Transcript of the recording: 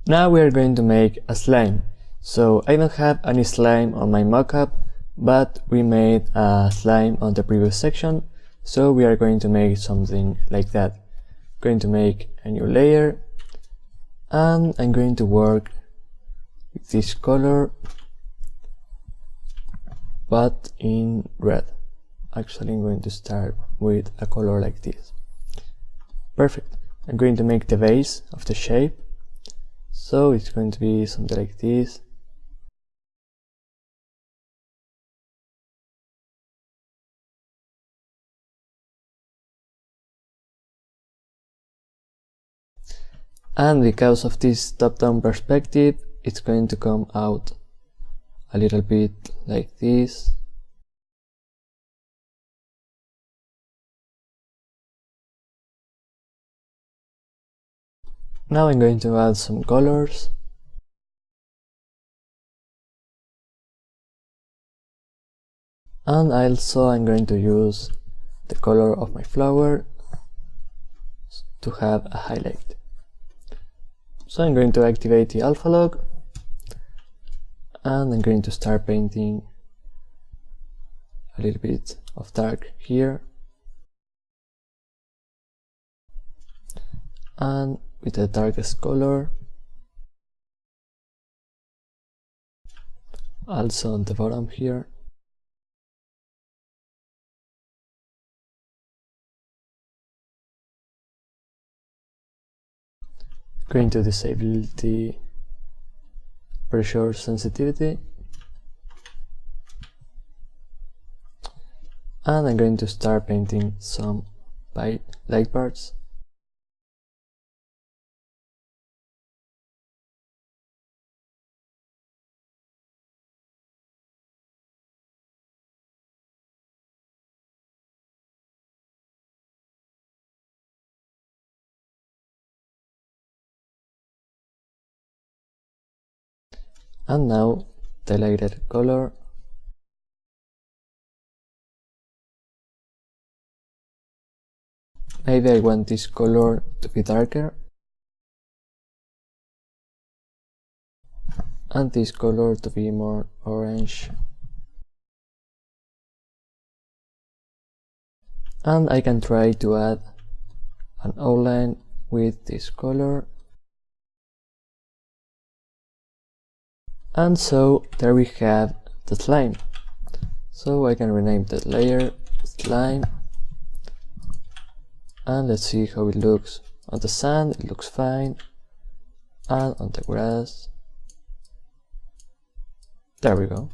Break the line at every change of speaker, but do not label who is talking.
Now we are going to make a slime. So I don't have any slime on my mockup, but we made a slime on the previous section, so we are going to make something like that. Going to make a new layer, and I'm going to work with this color, but in red. Actually, I'm going to start with a color like this. Perfect. I'm going to make the base of the shape, so it's going to be something like this. And because of this top-down perspective, it's going to come out a little bit like this. Now I'm going to add some colors. And also I'm going to use the color of my flower to have a highlight. So I'm going to activate the alpha log, and I'm going to start painting a little bit of dark here, and with the darkest color also on the bottom here. Going to disable the pressure sensitivity, and I'm going to start painting some light parts. And now the lighter color. Maybe I want this color to be darker, and this color to be more orange. And I can try to add an outline with this color. And so there we have the slime. So I can rename that layer slime, and let's see how it looks. On the sand it looks fine, and on the grass, there we go.